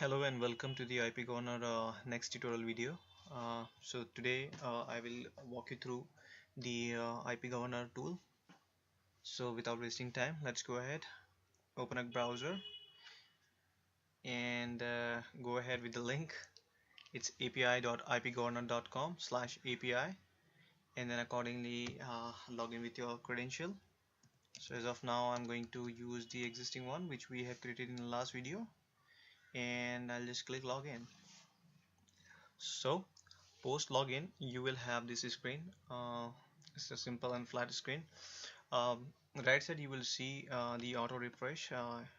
Hello and welcome to the IP Corner next tutorial video. So today I will walk you through the IP Governor tool. So without wasting time, let's go ahead, open a browser and go ahead with the link. It's api.ipgovernor.com/API, and then accordingly log in with your credential. So as of now, I'm going to use the existing one which we have created in the last video, and I'll just click login. So post login you will have this screen. It's a simple and flat screen. Right side you will see the auto refresh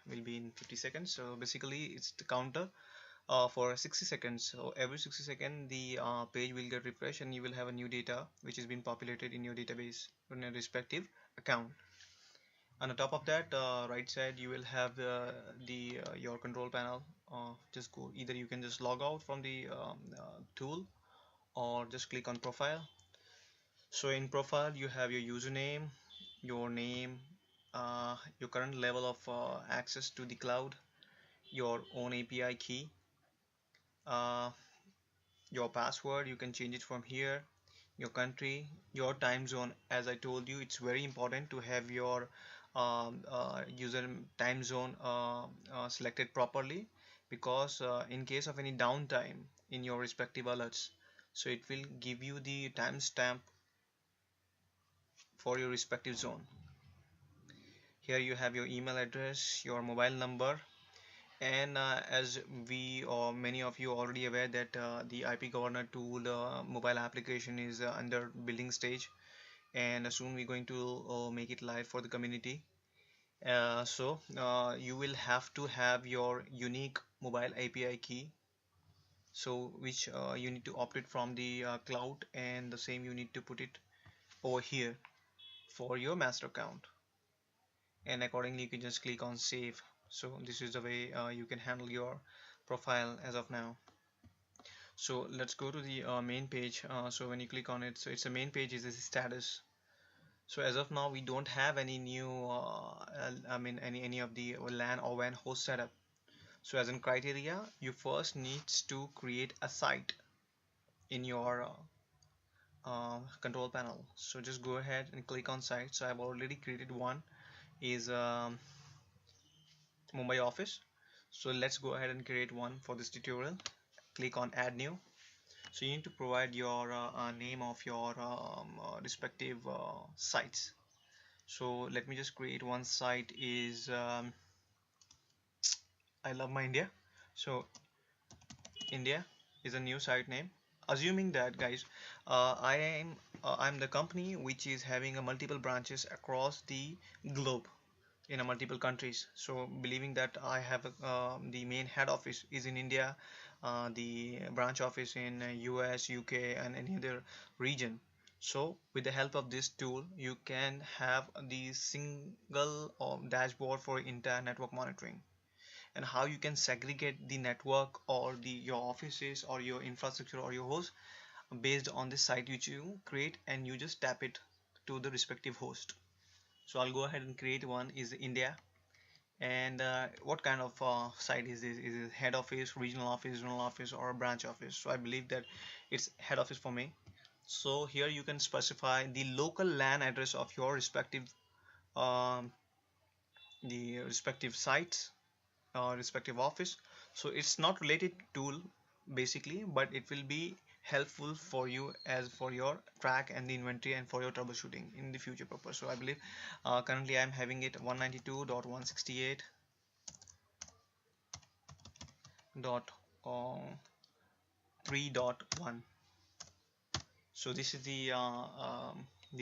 will be in 50 seconds. So basically it's the counter for 60 seconds. So every 60 seconds the page will get refreshed and you will have a new data which has been populated in your database in a respective account. On the top of that, right side you will have the your control panel. Just go, either you can just log out from the tool or just click on profile. So in profile you have your username, your name, your current level of access to the cloud, your own API key, uh, your password, you can change it from here, your country, your time zone. As I told you, it's very important to have your user time zone selected properly, because in case of any downtime in your respective alerts, so it will give you the timestamp for your respective zone. Here you have your email address, your mobile number, and as we or many of you already aware that the IP Governor tool mobile application is under building stage, and soon we're going to make it live for the community. So you will have to have your unique mobile API key, so which you need to opt it from the cloud, and the same you need to put it over here for your master account, and accordingly you can just click on save. So this is the way you can handle your profile as of now. So let's go to the main page. So when you click on it, so it's the main page is the status. So as of now we don't have any new I mean any of the LAN or WAN host setup. So as in criteria, you first needs to create a site in your control panel. So just go ahead and click on site. So I've already created one, is Mumbai office. So let's go ahead and create one for this tutorial. Click on add new. So you need to provide your name of your respective sites. So let me just create one site, is I love my India. So India is a new site name. Assuming that, guys, I'm the company which is having a multiple branches across the globe in a multiple countries. So believing that I have the main head office is in India, the branch office in US, UK, and any other region. So with the help of this tool, you can have the single dashboard for entire network monitoring, and how you can segregate the network or the your offices or your infrastructure or your host based on the site which you create, and you just tap it to the respective host. So I'll go ahead and create one, is India. And what kind of site is this? Is it head office, regional office, or a branch office? So I believe that it's head office for me. So here you can specify the local LAN address of your respective um, the respective sites, respective office. So it's not related tool basically, but it will be helpful for you as for your track and the inventory and for your troubleshooting in the future purpose. So I believe currently I'm having it 192.168.3.1. So this is the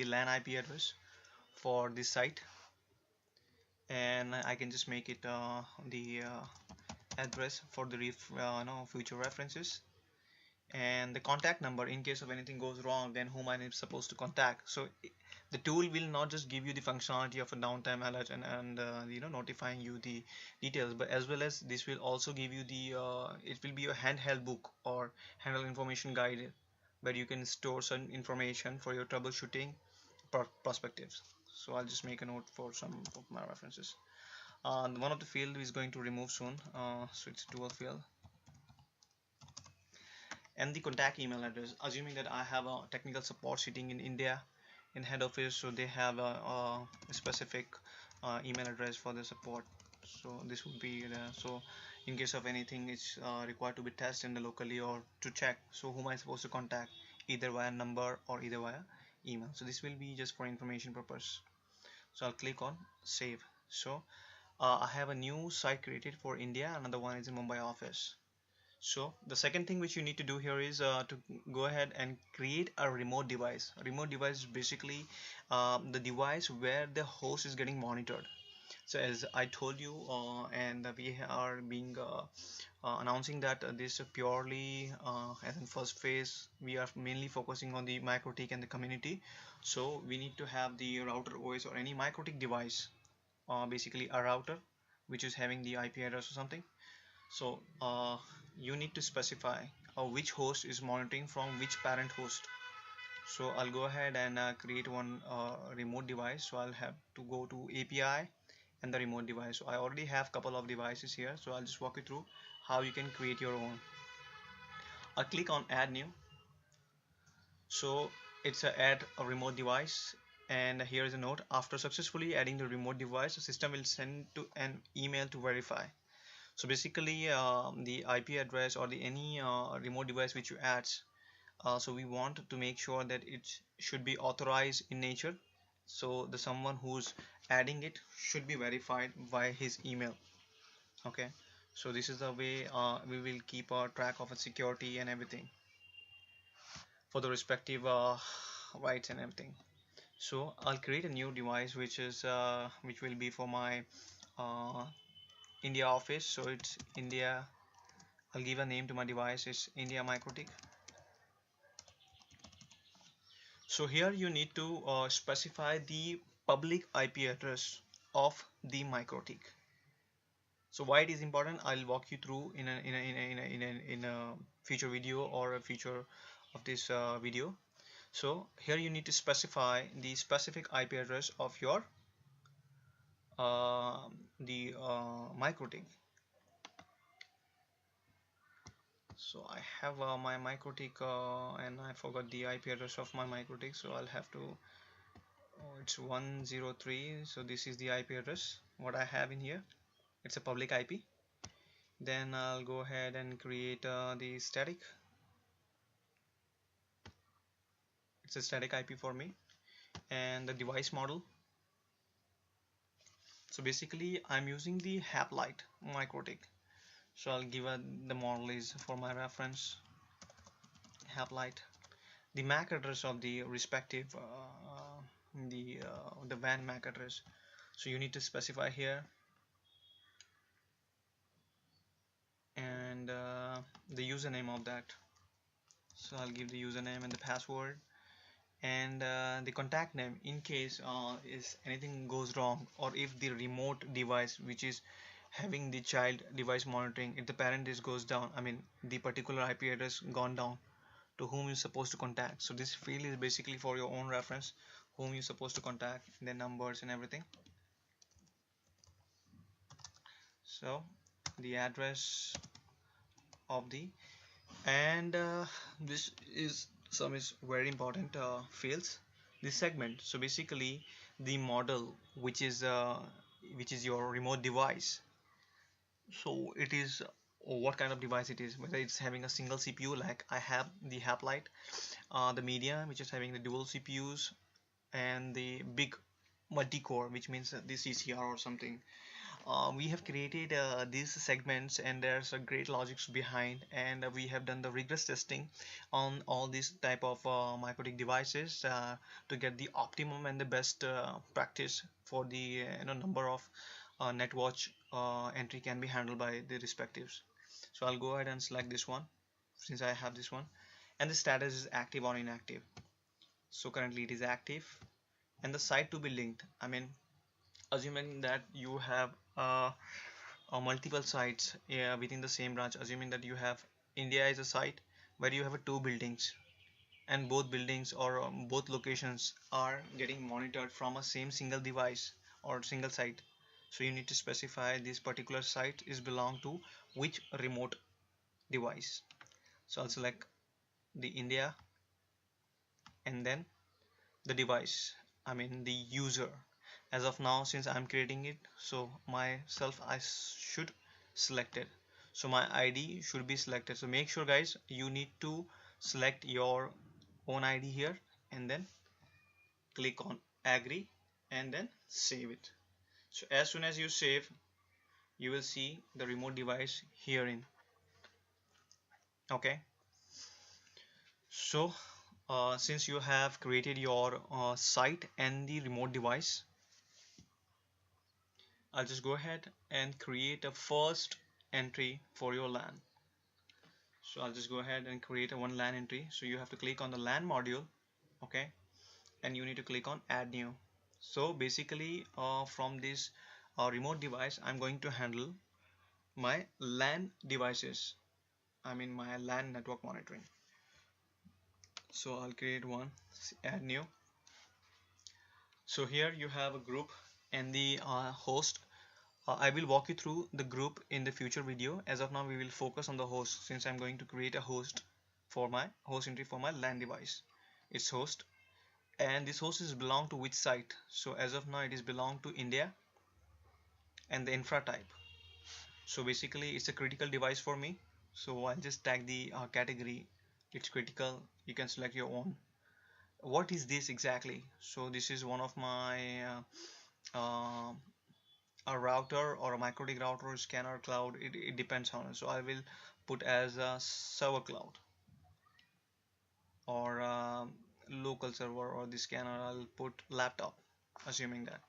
LAN IP address for this site, and I can just make it the address for the no, future references, and the contact number in case of anything goes wrong, then whom I am supposed to contact. So the tool will not just give you the functionality of a downtime alert and notifying you the details, but as well as this will also give you the it will be a handheld book or handheld information guide where you can store certain information for your troubleshooting perspectives. So I'll just make a note for some of my references. One of the field is going to remove soon, so it's dual field. and the contact email address, assuming that I have a technical support sitting in India in head office, so they have a specific email address for the support. So this would be so in case of anything it's required to be tested in the locally or to check, so whom am I supposed to contact, either via number or either via email. So this will be just for information purpose. So I'll click on save. So I have a new site created for India, another one is in Mumbai office. So the second thing which you need to do here is to go ahead and create a remote device. A remote device is basically the device where the host is getting monitored. So as I told you, and we are being announcing that this purely as in first phase, we are mainly focusing on the Mikrotik and the community. So we need to have the router OS or any Mikrotik device, basically a router which is having the IP address or something. So you need to specify which host is monitoring from which parent host. So I'll go ahead and create one remote device. So I'll have to go to API and the remote device. So I already have couple of devices here, so I'll just walk you through how you can create your own. I'll click on add new. So it's a add a remote device, and here is a note: after successfully adding the remote device, the system will send to an email to verify. So basically the IP address or the any remote device which you add, so we want to make sure that it should be authorized in nature, so the someone who's adding it should be verified by his email. Okay, so this is the way we will keep our track of security and everything for the respective rights and everything. So I'll create a new device which will be for my uh, India office. So it's India. I'll give a name to my device. It's India Mikrotik. So here you need to specify the public IP address of the Mikrotik. So why it is important, I'll walk you through in a future video or a future of this video. So here you need to specify the specific IP address of your Mikrotik. So I have my Mikrotik and I forgot the IP address of my Mikrotik, so I'll have to, oh, it's 103. So this is the IP address what I have in here. It's a public IP. Then I'll go ahead and create the static. It's a static IP for me, and the device model. So basically I'm using the Haplite Mikrotik. So I'll give the model is for my reference, Haplite. The MAC address of the respective the WAN MAC address. So you need to specify here, and the username of that. So I'll give the username and the password, and the contact name in case is anything goes wrong, or if the remote device which is having the child device monitoring, if the parent is goes down, I mean the particular IP address gone down, to whom you're supposed to contact. So this field is basically for your own reference, whom you're supposed to contact, their numbers and everything. So the address of the, and this is some is very important fields, this segment. So basically the model which is your remote device, so it is what kind of device it is, whether it's having a single CPU like I have the Haplite, the media which is having the dual CPUs, and the big multi-core which means the CCR or something. We have created these segments, and there's a great logics behind, and we have done the rigorous testing on all these type of Mikrotik devices to get the optimum and the best practice for the number of netwatch entry can be handled by the respectives. So I'll go ahead and select this one since I have this one, and the status is active or inactive. So currently it is active, and the site to be linked, I mean assuming that you have multiple sites within the same branch, assuming that you have India is a site where you have two buildings, and both buildings or both locations are getting monitored from a same single device or single site. So you need to specify this particular site is belong to which remote device. So I'll select the India, and then the device, I mean the user. As of now, since I'm creating it, so myself I should select it, so my ID should be selected. So make sure guys, you need to select your own ID here, and then click on agree, and then save it. So as soon as you save, you will see the remote device herein. Okay, so since you have created your site and the remote device, I'll just go ahead and create a first entry for your LAN. So I'll just go ahead and create a one LAN entry. So you have to click on the LAN module, okay, and you need to click on add new. So basically from this remote device, I'm going to handle my LAN devices, I mean my LAN network monitoring. So I'll create one, add new. So here you have a group and the host. I will walk you through the group in the future video. As of now, we will focus on the host, since I'm going to create a host for my host entry for my LAN device. It's host, and this host is belong to which site. So as of now, it is belong to India, and the infra type. So basically, it's a critical device for me. So I'll just tag the category. It's critical. You can select your own. What is this exactly? So this is one of my a router or a Mikrotik router or scanner cloud. It depends on it. So I will put as a server cloud, or local server, or the scanner I'll put laptop, assuming that.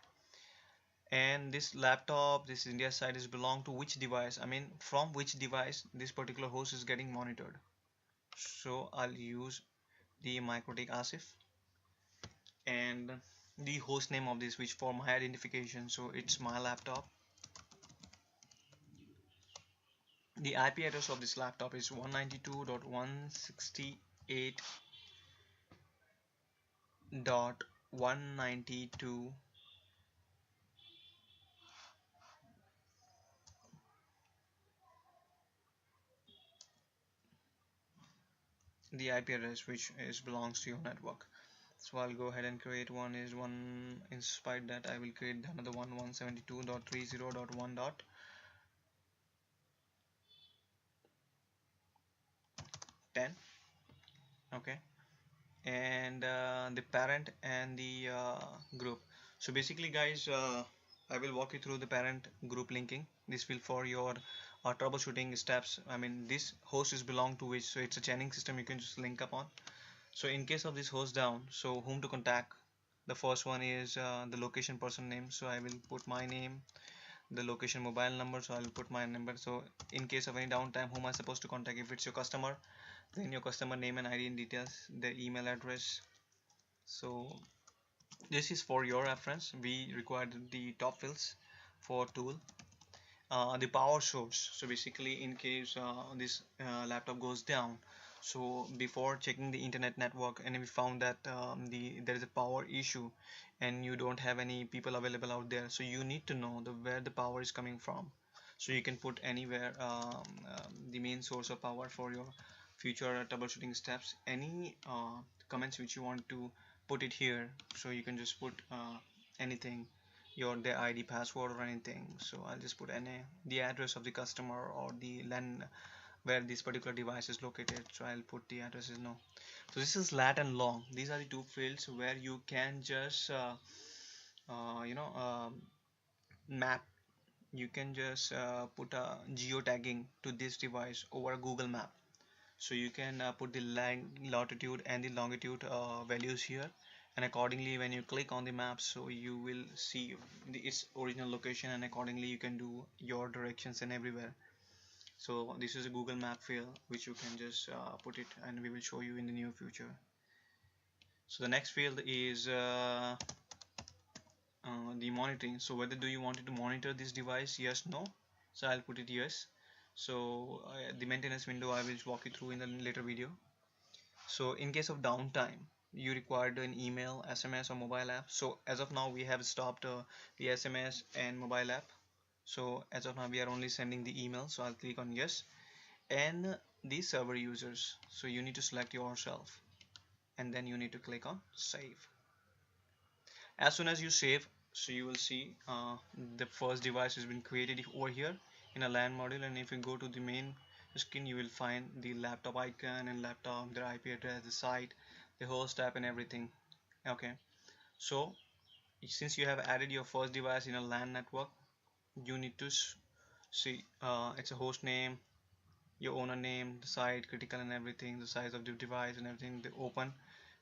And this laptop, this India site, is belong to which device, I mean from which device this particular host is getting monitored. So I'll use the Mikrotik Asif, and the host name of this, which for my identification, so it's my laptop. The IP address of this laptop is 192.168.192. The IP address which is belongs to your network. So I'll go ahead and create one is one. In spite that, I will create another one, 172.30.1.10. Okay, and the parent and the group. So basically guys, I will walk you through the parent group linking. This will for your troubleshooting steps. I mean this host is belong to which, so it's a chaining system you can just link up on. So in case of this host down, so whom to contact, the first one is the location person name. So I will put my name, the location mobile number, so I will put my number. So in case of any downtime, whom am I supposed to contact? If it's your customer, then your customer name and ID and details, their email address. So this is for your reference. We required the top fields for tool. The power source, so basically in case this laptop goes down, so before checking the internet network, and we found that there is a power issue and you don't have any people available out there, so you need to know where the power is coming from. So you can put anywhere the main source of power for your future troubleshooting steps. Any comments which you want to put it here, so you can just put anything, your their ID, password, or anything. So I'll just put NA, the address of the customer, or the LAN where this particular device is located. So I'll put the address is no. So this is lat and long. These are the two fields where you can just you know map. You can just put a geotagging to this device over Google Map. So you can put the latitude and the longitude values here, and accordingly when you click on the map, so you will see its original location, and accordingly you can do your directions and everywhere. So this is a Google Map field which you can just put it, and we will show you in the near future. So the next field is the monitoring. So whether do you want it to monitor this device, yes, no. So I'll put it yes. So the maintenance window I will walk you through in the later video. So in case of downtime, you required an email, SMS, or mobile app. So as of now we have stopped the SMS and mobile app. So as of now we are only sending the email, so I'll click on yes. and the server users. So you need to select yourself, and then you need to click on save. As soon as you save, so you will see the first device has been created over here in a LAN module, and if you go to the main screen, you will find the laptop icon and laptop, their IP address, the site, the host app, and everything. Okay, so since you have added your first device in a LAN network, you need to see it's a host name, your owner name, the site, critical and everything, the size of the device and everything, the open.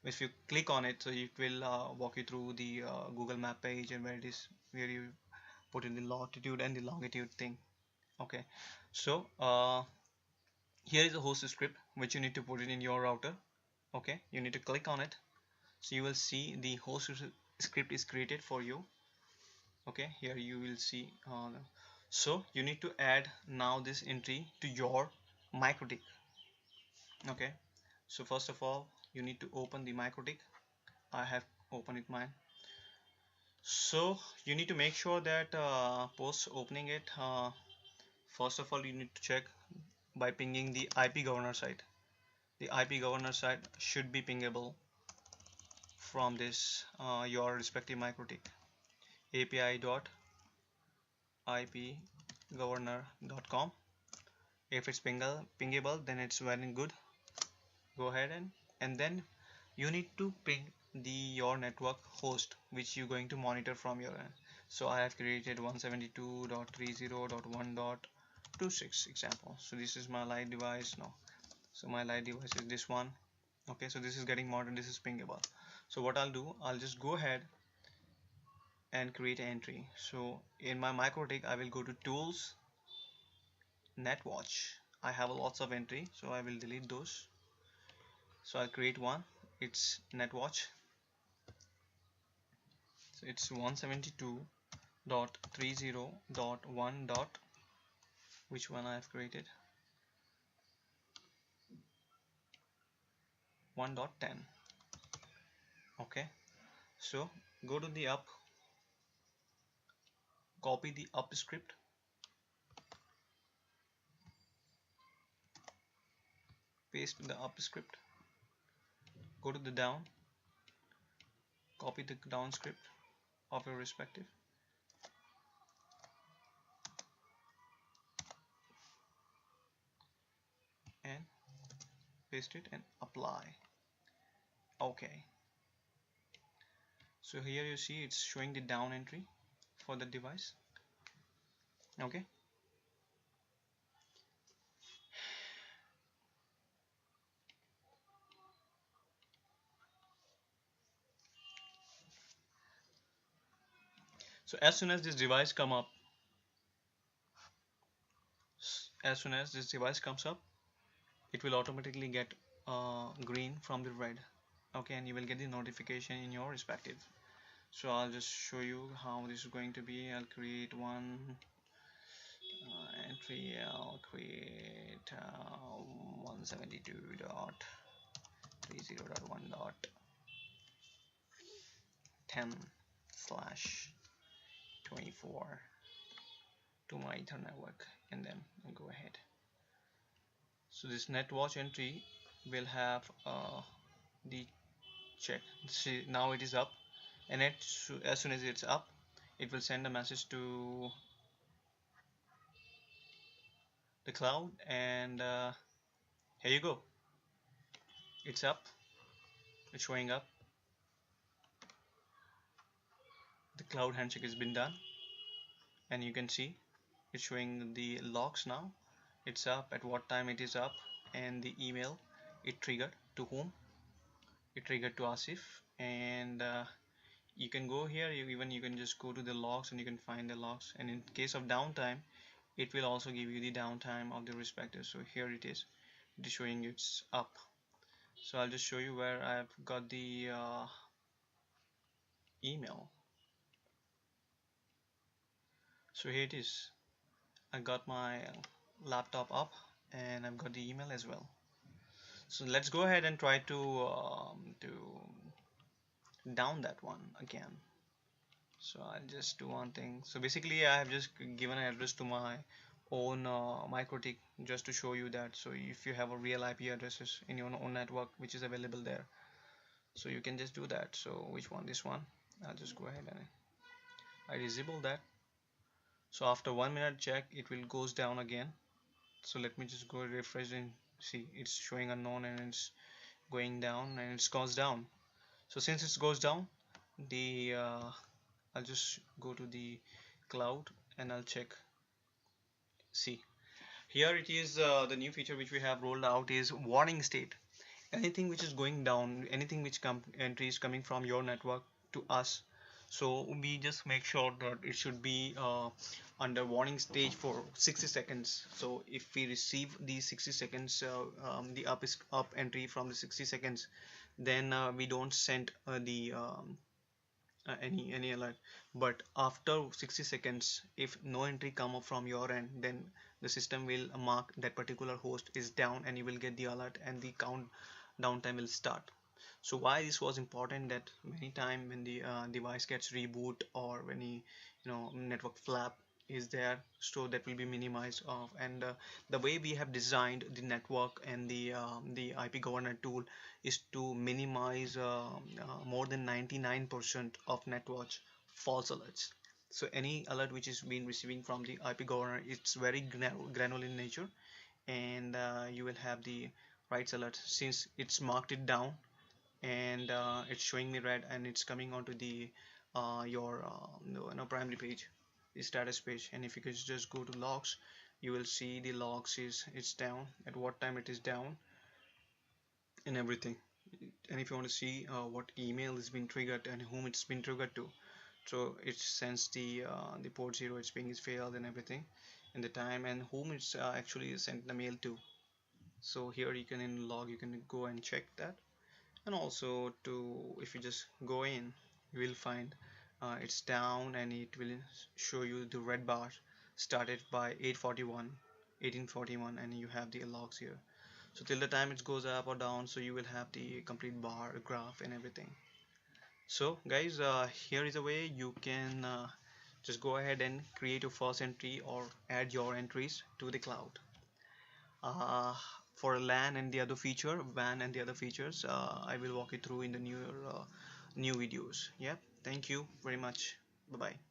If you click on it, so it will walk you through the Google map page, and where it is, where you put in the latitude and the longitude thing. Okay, so here is a host script which you need to put it in your router. Okay, you need to click on it, so you will see the host script is created for you. Okay, here you will see so you need to add now this entry to your Mikrotik. Okay, so first of all, you need to open the Mikrotik. I have opened it mine. So you need to make sure that post opening it, first of all you need to check by pinging the IP governor site. The IP governor site should be pingable from this your respective Mikrotik. api.ipgovernor.com. If it's pingable, then it's very good. Go ahead and then you need to ping the your network host which you're going to monitor from your end. So I have created 172.30.1.26 example. So this is my live device now. So my live device is this one. Okay, so this is getting monitored, this is pingable. So what I'll do, I'll just go ahead and create an entry. So in my Mikrotik, I will go to tools, netwatch. I have lots of entry, so I will delete those. So I'll create one. It's netwatch. So it's 172.30.1. Which one I have created? 1.10. Okay. So go to the up, copy the up script, paste the up script, go to the down, copy the down script of your respective, and paste it and apply. Okay, so here you see it's showing the down entry for the device. Okay, so as soon as this device come up, as soon as this device comes up, it will automatically get green from the red. Okay, and you will get the notification in your respective. So I'll just show you how this is going to be. I'll create one entry. I'll create 172.30.1.10/24 to my Ethernet network, and then I'll go ahead. So this netwatch entry will have the check. See, now it is up, and as soon as it's up, it will send a message to the cloud, and here you go, it's up, it's showing up, the cloud handshake has been done, and you can see it's showing the logs now. It's up, at what time it is up, and the email it triggered to whom. It triggered to Asif, and you can go here, you can just go to the logs and you can find the logs, and in case of downtime it will also give you the downtime of the respective. So here it is showing it's up. So I'll just show you where I've got the email. So here it is, I got my laptop up and I've got the email as well. So let's go ahead and try to down that one again. So I'll just do one thing. So basically I have just given an address to my own Mikrotik just to show you that. So if you have a real IP addresses in your own network which is available there, so you can just do that. So which one? This one. I'll just go ahead and I disable that. So after 1 minute check, it will goes down again. So let me just go refresh and see it's showing unknown and it's going down and it goes down. So since it goes down, the I'll just go to the cloud and I'll check. See, here it is. The new feature which we have rolled out is warning state. Anything which is going down, anything which entry is coming from your network to us, so we just make sure that it should be under warning stage for 60 seconds. So if we receive the 60 seconds the up entry from the 60 seconds, then we don't send the any alert. But after 60 seconds, if no entry come up from your end, then the system will mark that particular host is down and you will get the alert and the count downtime will start. So why this was important, that many time when the device gets reboot or when network flap is there, so that will be minimized off. And the way we have designed the network and the IP governor tool is to minimize more than 99% of networks false alerts. So any alert which is being receiving from the IP governor, it's very granular in nature, and you will have the rights alert since it's marked it down, and it's showing me red and it's coming onto the your primary page, the status page. And if you could just go to logs, you will see the logs is it's down, at what time it is down and everything. And if you want to see what email has been triggered and whom it's been triggered to, so it sends the port 0, its ping is failed and everything, and the time and whom it's actually sent the mail to. So here you can, in log, you can go and check that. And also, to if you just go in, you will find it's down and it will show you the red bar started by 8:41 18:41, and you have the logs here. So till the time it goes up or down, so you will have the complete bar graph and everything. So guys, here is a way you can just go ahead and create your first entry or add your entries to the cloud. uh, for LAN and the other feature, WAN and the other features, I will walk you through in the new videos. Yeah, thank you very much. Bye bye.